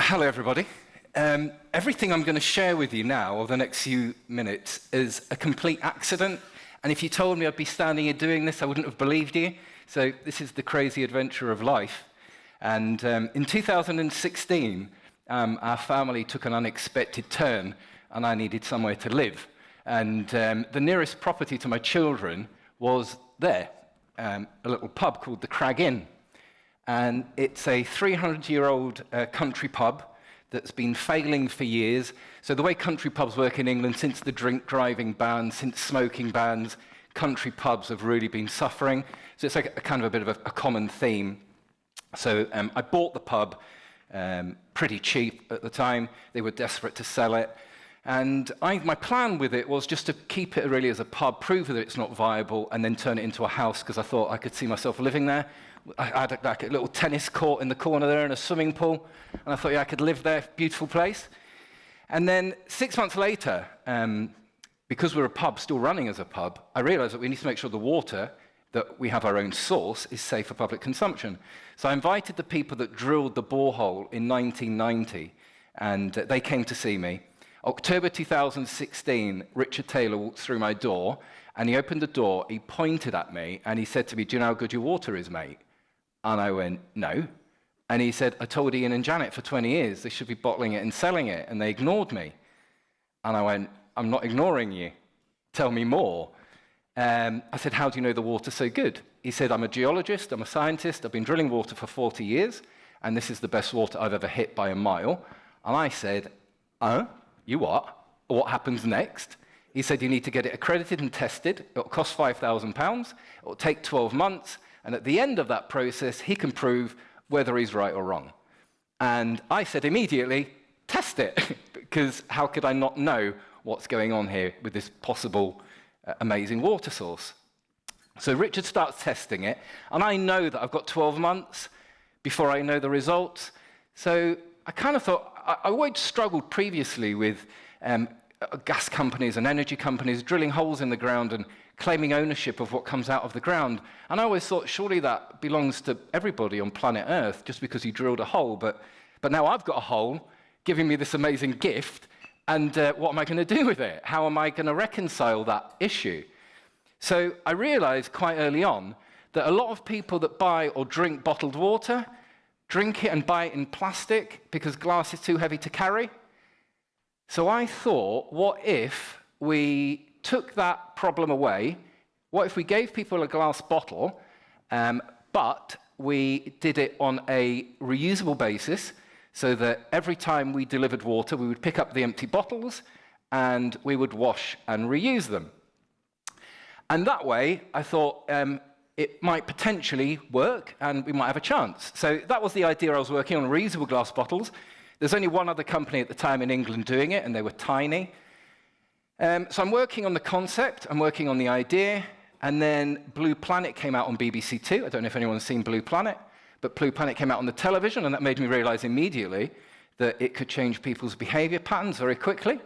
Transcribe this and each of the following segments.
Hello, everybody. Everything I'm going to share with you now, over the next few minutes, is a complete accident. And if you told me I'd be standing here doing this, I wouldn't have believed you. So this is the crazy adventure of life. And in 2016, our family took an unexpected turn, and I needed somewhere to live. And the nearest property to my children was there, a little pub called the Crag Inn. And it's a 300-year-old country pub that's been failing for years. So the way country pubs work in England, since the drink driving ban, since smoking bans, country pubs have really been suffering. So it's like a kind of a bit of a common theme. So I bought the pub pretty cheap at the time. They were desperate to sell it. And my plan with it was just to keep it really as a pub, prove that it's not viable, and then turn it into a house, because I thought I could see myself living there. I had like a little tennis court in the corner there and a swimming pool, and I thought, yeah, I could live there, beautiful place. And then 6 months later, because we're a pub, still running as a pub, I realized that we need to make sure the water that we have our own source is safe for public consumption. So I invited the people that drilled the borehole in 1990, and they came to see me. October 2016, Richard Taylor walked through my door, and he opened the door, he pointed at me, and he said to me, "Do you know how good your water is, mate?" And I went, "No." And he said, "I told Ian and Janet for 20 years they should be bottling it and selling it, and they ignored me." And I went, "I'm not ignoring you. Tell me more." I said, "How do you know the water's so good?" He said, "I'm a geologist, I'm a scientist, I've been drilling water for 40 years, and this is the best water I've ever hit by a mile." And I said, "You what? What happens next?" He said, "You need to get it accredited and tested. It'll cost £5,000. It'll take 12 months. And at the end of that process, he can prove whether he's right or wrong." And I said immediately, test it, because how could I not know what's going on here with this possible amazing water source? So Richard starts testing it, and I know that I've got 12 months before I know the results. So I kind of thought, I always struggled previously with gas companies and energy companies drilling holes in the ground and claiming ownership of what comes out of the ground. And I always thought, surely that belongs to everybody on planet Earth just because you drilled a hole. But now I've got a hole giving me this amazing gift, and what am I going to do with it? How am I going to reconcile that issue? So I realized quite early on that a lot of people that buy or drink bottled water drink it and buy it in plastic because glass is too heavy to carry. So I thought, what if we took that problem away? What if we gave people a glass bottle, but we did it on a reusable basis, so that every time we delivered water, we would pick up the empty bottles and we would wash and reuse them. And that way, I thought, it might potentially work, and we might have a chance. So that was the idea I was working on, reusable glass bottles. There's only one other company at the time in England doing it, and they were tiny. So I'm working on the concept, I'm working on the idea, and then Blue Planet came out on BBC Two. I don't know if anyone's seen Blue Planet, but Blue Planet came out on the television, and that made me realize immediately that it could change people's behavior patterns very quickly.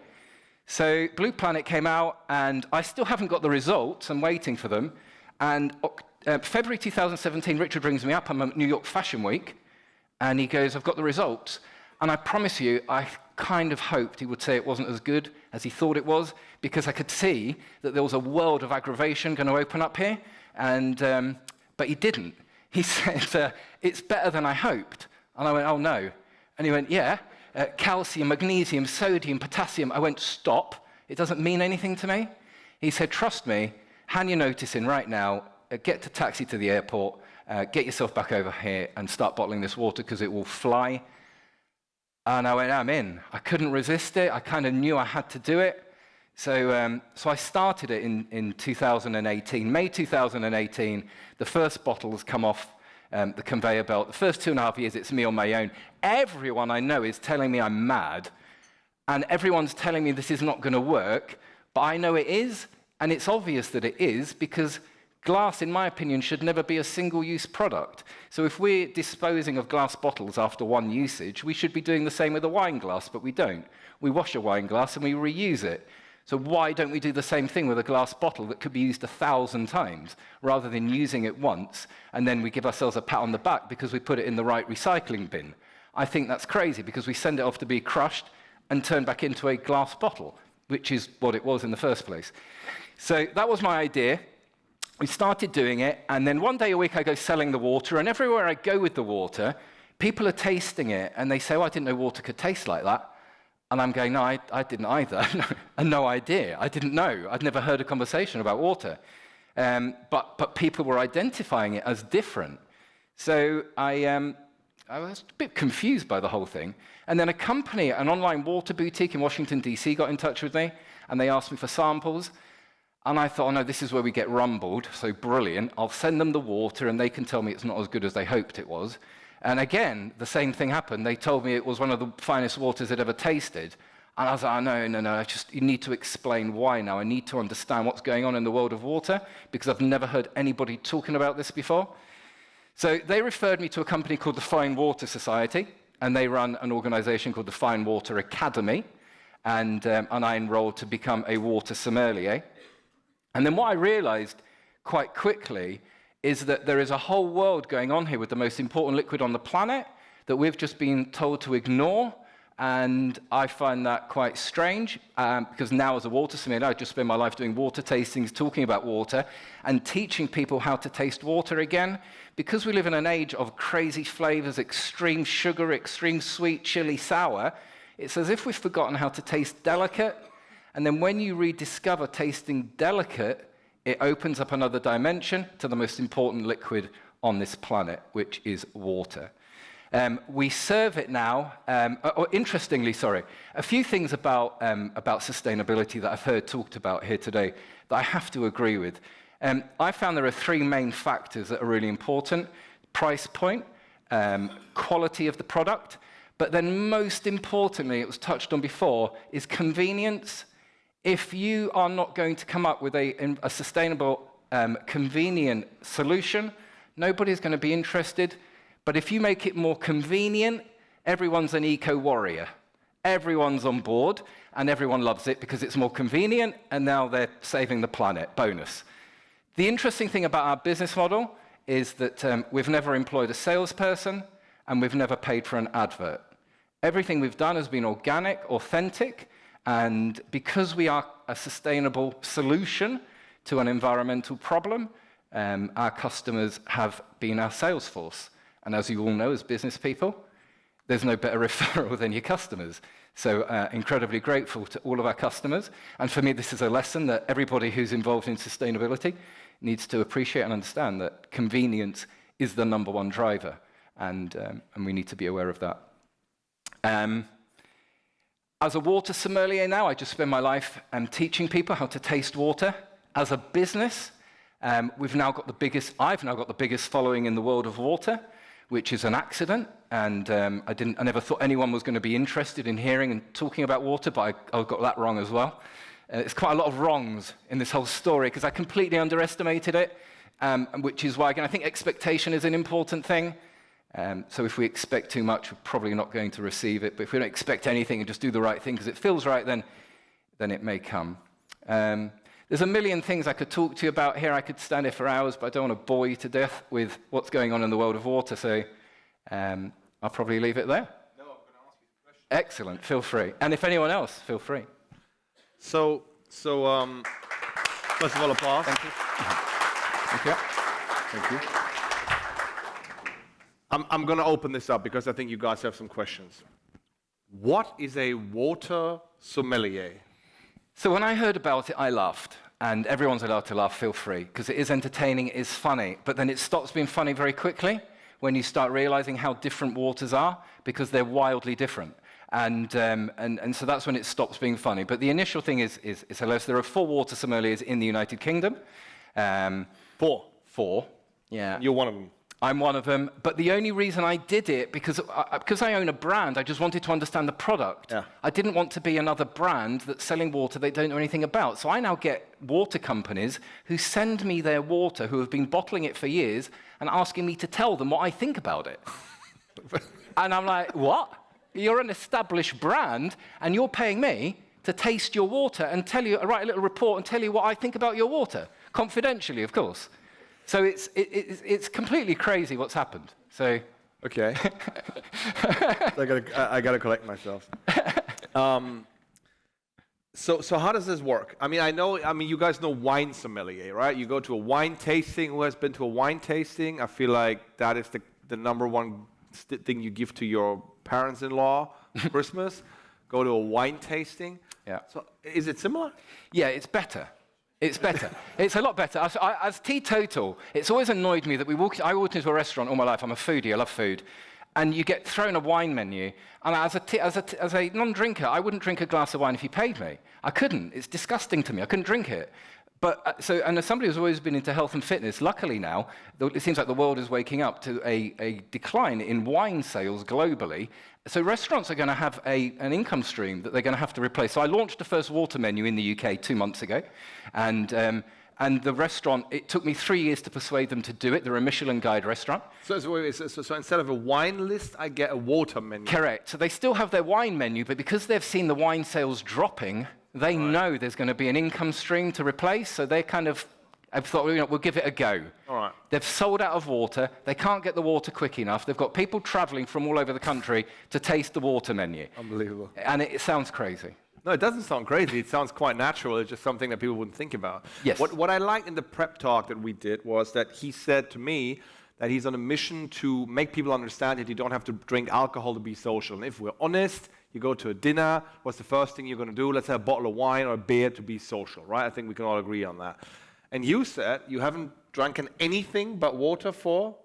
So Blue Planet came out, and I still haven't got the results. I'm waiting for them. And February 2017, Richard brings me up. I'm at New York Fashion Week, and he goes, "I've got the results." And I promise you, I kind of hoped he would say it wasn't as good as he thought it was, because I could see that there was a world of aggravation going to open up here. And but he didn't. He said, "It's better than I hoped." And I went, "Oh, no." And he went, "Yeah, calcium, magnesium, sodium, potassium." I went, "Stop. It doesn't mean anything to me." He said, "Trust me, hand your notice in right now, get a taxi to the airport, get yourself back over here and start bottling this water because it will fly." And I went, "I'm in." I couldn't resist it. I kind of knew I had to do it. So I started it in 2018. May 2018, the first bottles come off the conveyor belt. The first 2.5 years, it's me on my own. Everyone I know is telling me I'm mad, and everyone's telling me this is not going to work, but I know it is, and it's obvious that it is, because glass, in my opinion, should never be a single-use product. So if we're disposing of glass bottles after one usage, we should be doing the same with a wine glass, but we don't. We wash a wine glass and we reuse it. So why don't we do the same thing with a glass bottle that could be used 1,000 times, rather than using it once, and then we give ourselves a pat on the back because we put it in the right recycling bin? I think that's crazy because we send it off to be crushed and turned back into a glass bottle, which is what it was in the first place. So that was my idea. We started doing it, and then one day a week I go selling the water, and everywhere I go with the water, people are tasting it, and they say, I didn't know water could taste like that. And I'm going, no, I didn't either. And no idea. I didn't know. I'd never heard a conversation about water. But people were identifying it as different. So I was a bit confused by the whole thing. And then a company, an online water boutique in Washington, D.C., got in touch with me, and they asked me for samples. And I thought, oh, no, this is where we get rumbled, so brilliant. I'll send them the water, and they can tell me it's not as good as they hoped it was. And again, the same thing happened. They told me it was one of the finest waters they'd ever tasted. And I was like, oh, no, you need to explain why now. I need to understand what's going on in the world of water, because I've never heard anybody talking about this before. So they referred me to a company called the Fine Water Society, and they run an organization called the Fine Water Academy, and I enrolled to become a water sommelier. And then what I realized quite quickly is that there is a whole world going on here with the most important liquid on the planet that we've just been told to ignore, and I find that quite strange, because now as a water sommelier, I just spend my life doing water tastings, talking about water, and teaching people how to taste water again. Because we live in an age of crazy flavors, extreme sugar, extreme sweet, chili, sour, it's as if we've forgotten how to taste delicate, and then when you rediscover tasting delicate, it opens up another dimension to the most important liquid on this planet, which is water. We serve it now, interestingly, a few things about sustainability that I've heard talked about here today that I have to agree with. I found there are three main factors that are really important: price point, quality of the product, but then most importantly, it was touched on before, is convenience. If you are not going to come up with a sustainable, convenient solution, nobody's going to be interested. But if you make it more convenient, everyone's an eco-warrior. Everyone's on board, and everyone loves it because it's more convenient, and now they're saving the planet. Bonus. The interesting thing about our business model is that we've never employed a salesperson, and we've never paid for an advert. Everything we've done has been organic, authentic, and because we are a sustainable solution to an environmental problem, our customers have been our sales force. And as you all know, as business people, there's no better referral than your customers. So incredibly grateful to all of our customers. And for me, this is a lesson that everybody who's involved in sustainability needs to appreciate and understand, that convenience is the number one driver. And we need to be aware of that. As a water sommelier now, I just spend my life teaching people how to taste water. As a business, I've now got the biggest following in the world of water, which is an accident. And I never thought anyone was going to be interested in hearing and talking about water, but I got that wrong as well. It's quite a lot of wrongs in this whole story because I completely underestimated it, which is why, again, I think expectation is an important thing. So if we expect too much, we're probably not going to receive it. But if we don't expect anything and just do the right thing because it feels right, then it may come. There's a million things I could talk to you about here. I could stand here for hours, but I don't want to bore you to death with what's going on in the world of water. So I'll probably leave it there. No, I'm going to ask you a question. Excellent. Feel free. And if anyone else, feel free. So first of all, applause. Thank you. Thank you. Thank you. I'm going to open this up because I think you guys have some questions. What is a water sommelier? So when I heard about it, I laughed. And everyone's allowed to laugh, feel free, because it is entertaining, it is funny. But then it stops being funny very quickly when you start realizing how different waters are, because they're wildly different. And so that's when it stops being funny. But the initial thing is hilarious. There are 4 water sommeliers in the United Kingdom. 4. Yeah. You're one of them. I'm one of them, but the only reason I did it, because I own a brand, I just wanted to understand the product. Yeah. I didn't want to be another brand that's selling water they don't know anything about. So I now get water companies who send me their water, who have been bottling it for years, and asking me to tell them what I think about it. And I'm like, what? You're an established brand, and you're paying me to taste your water and write a little report and tell you what I think about your water, confidentially, of course. So it's completely crazy what's happened. So Okay. I gotta collect myself. So how does this work? I mean, you guys know wine sommelier, right? You go to a wine tasting. Who has been to a wine tasting? I feel like that is the number one thing you give to your parents-in-law for Christmas. Go to a wine tasting. Yeah. So is it similar? Yeah, it's better. It's better. It's a lot better. As teetotal, it's always annoyed me that I walked into a restaurant all my life. I'm a foodie. I love food. And you get thrown a wine menu. And as a non-drinker, I wouldn't drink a glass of wine if you paid me. I couldn't. It's disgusting to me. I couldn't drink it. But and as somebody who's always been into health and fitness, luckily now, it seems like the world is waking up to a decline in wine sales globally. So restaurants are going to have an income stream that they're going to have to replace. So I launched the first water menu in the UK 2 months ago, and the restaurant, it took me 3 years to persuade them to do it. They're a Michelin Guide restaurant. So instead of a wine list, I get a water menu. Correct. So they still have their wine menu, but because they've seen the wine sales dropping, they know there's going to be an income stream to replace. So they kind of have thought, we'll give it a go. All right. They've sold out of water. They can't get the water quick enough. They've got people traveling from all over the country to taste the water menu. Unbelievable. And it sounds crazy. No, it doesn't sound crazy. It sounds quite natural. It's just something that people wouldn't think about. Yes. What I liked in the prep talk that we did was that he said to me that he's on a mission to make people understand that you don't have to drink alcohol to be social. And if we're honest, you go to a dinner, what's the first thing you're going to do? Let's have a bottle of wine or a beer to be social, right? I think we can all agree on that. And you said you haven't drunken anything but water for?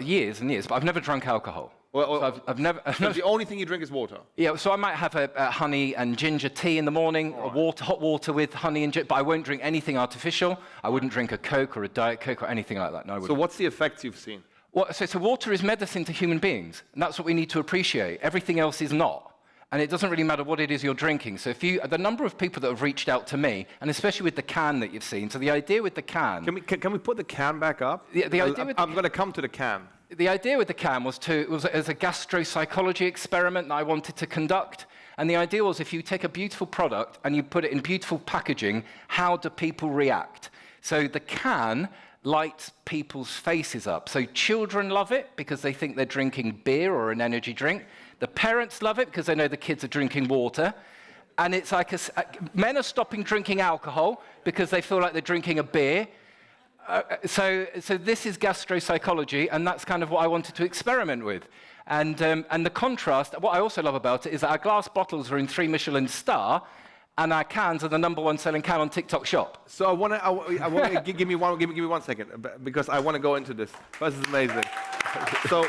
Years and years, but I've never drunk alcohol. Well, I've never. The only thing you drink is water? Yeah, so I might have a honey and ginger tea in the morning, or hot water with honey and ginger, but I won't drink anything artificial. I wouldn't drink a Coke or a Diet Coke or anything like that. No, I wouldn't. So what's the effects you've seen? Well, so water is medicine to human beings, and that's what we need to appreciate. Everything else is not. And it doesn't really matter what it is you're drinking. So the number of people that have reached out to me, and especially with the can that you've seen, so the idea with the can... Can we put the can back up? I'm going to come to the can. The idea with the can was as a gastropsychology experiment that I wanted to conduct. And the idea was if you take a beautiful product and you put it in beautiful packaging, how do people react? So the can lights people's faces up. So children love it because they think they're drinking beer or an energy drink. The parents love it because they know the kids are drinking water. And it's like men are stopping drinking alcohol because they feel like they're drinking a beer. So this is gastropsychology, and that's kind of what I wanted to experiment with. And the contrast, what I also love about it is that our glass bottles are in 3 Michelin star, and our cans are the #1 selling can on TikTok Shop. So I want to give me 1 second because I want to go into this. This is amazing. So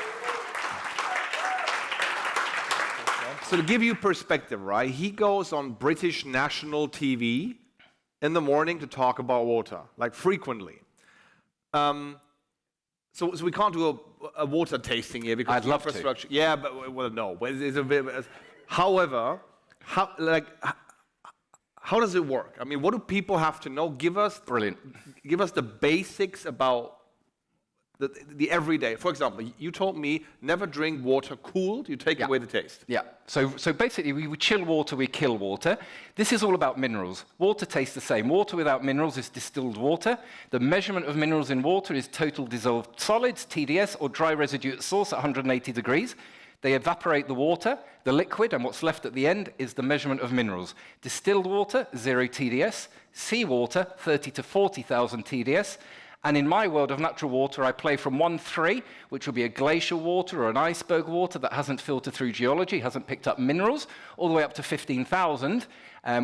to give you perspective, right? He goes on British national TV in the morning to talk about water, like frequently. So we can't do a water tasting here because I'd love infrastructure. to. Yeah, but well, no. It's a bit. However, how does it work? I mean, what do people have to know? Give us the basics about the everyday. For example, you told me never drink water cooled. You take away the taste. Yeah. So basically, we chill water, we kill water. This is all about minerals. Water tastes the same. Water without minerals is distilled water. The measurement of minerals in water is total dissolved solids, TDS, or dry residue at source at 180 degrees. They evaporate the water, the liquid, and what's left at the end is the measurement of minerals. Distilled water, 0 TDS. Seawater, 30 to 40,000 TDS. And in my world of natural water, I play from 1-3, which will be a glacial water or an iceberg water that hasn't filtered through geology, hasn't picked up minerals, all the way up to 15,000,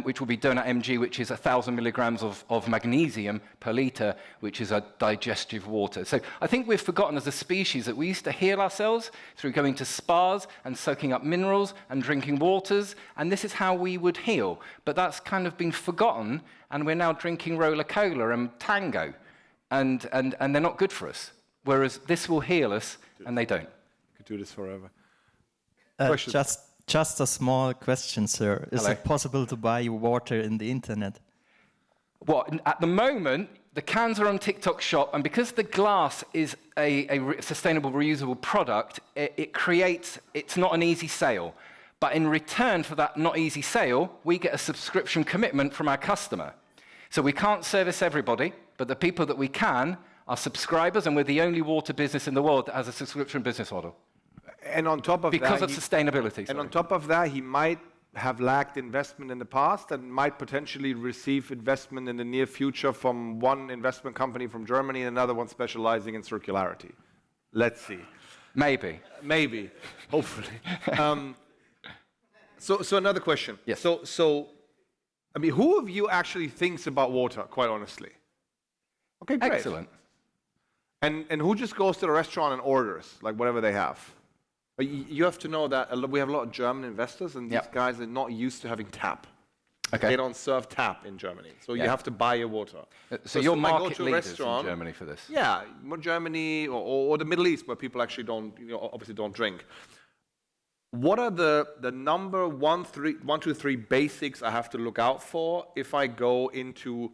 which will be Doran MG, which is 1,000 milligrams of magnesium per liter, which is a digestive water. So I think we've forgotten as a species that we used to heal ourselves through going to spas and soaking up minerals and drinking waters, and this is how we would heal. But that's kind of been forgotten, and we're now drinking Roller Cola and Tango. And they're not good for us, whereas this will heal us, and they don't. Could do this forever. Just a small question, sir. Is Hello. it possible to buy water in the internet? Well, at the moment, the cans are on TikTok Shop, and because the glass is a sustainable, reusable product, it's not an easy sale. But in return for that not easy sale, we get a subscription commitment from our customer. So we can't service everybody, but the people that we can are subscribers, and we're the only water business in the world that has a subscription business model. And on top of because that, of sustainability. and sorry. on top of that, he might have lacked investment in the past and might potentially receive investment in the near future from one investment company from Germany and another one specializing in circularity. Let's see. Maybe. Maybe, hopefully. So another question. Yes. So, I mean, who of you actually thinks about water, quite honestly? Okay, great. Excellent. And who just goes to the restaurant and orders, like whatever they have? But you have to know that we have a lot of German investors, and these Yep. guys are not used to having tap. Okay. They don't serve tap in Germany, so you Yeah. have to buy your water. So you're if I go market to a leaders in restaurant- Germany for this. Yeah, more Germany or the Middle East, where people actually don't, obviously don't drink. What are the number one, two, three basics I have to look out for if I go into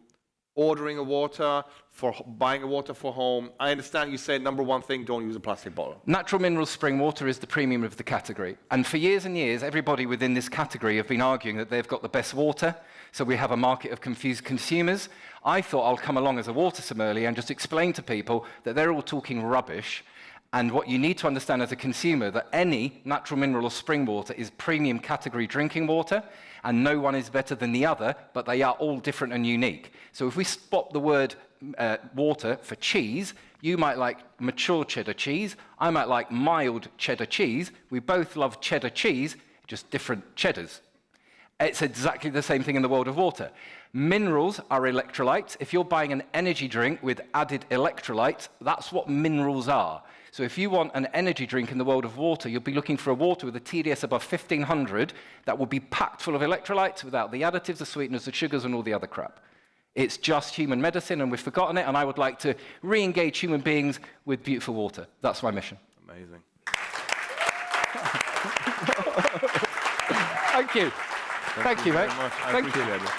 ordering a water, for buying a water for home? I understand you say number one thing, don't use a plastic bottle. Natural mineral spring water is the premium of the category. And for years and years, everybody within this category have been arguing that they've got the best water, so we have a market of confused consumers. I thought I'll come along as a water sommelier and just explain to people that they're all talking rubbish, and what you need to understand as a consumer, that any natural mineral or spring water is premium category drinking water, and no one is better than the other, but they are all different and unique. So if we swap the word water for cheese, you might like mature cheddar cheese, I might like mild cheddar cheese. We both love cheddar cheese, just different cheddars. It's exactly the same thing in the world of water. Minerals are electrolytes. If you're buying an energy drink with added electrolytes, that's what minerals are. So if you want an energy drink in the world of water, you'll be looking for a water with a TDS above 1500 that will be packed full of electrolytes without the additives, the sweeteners, the sugars, and all the other crap. It's just human medicine, and we've forgotten it, and I would like to re-engage human beings with beautiful water. That's my mission. Amazing. Thank you. Thank you, mate. Very much. I Thank you. appreciate it.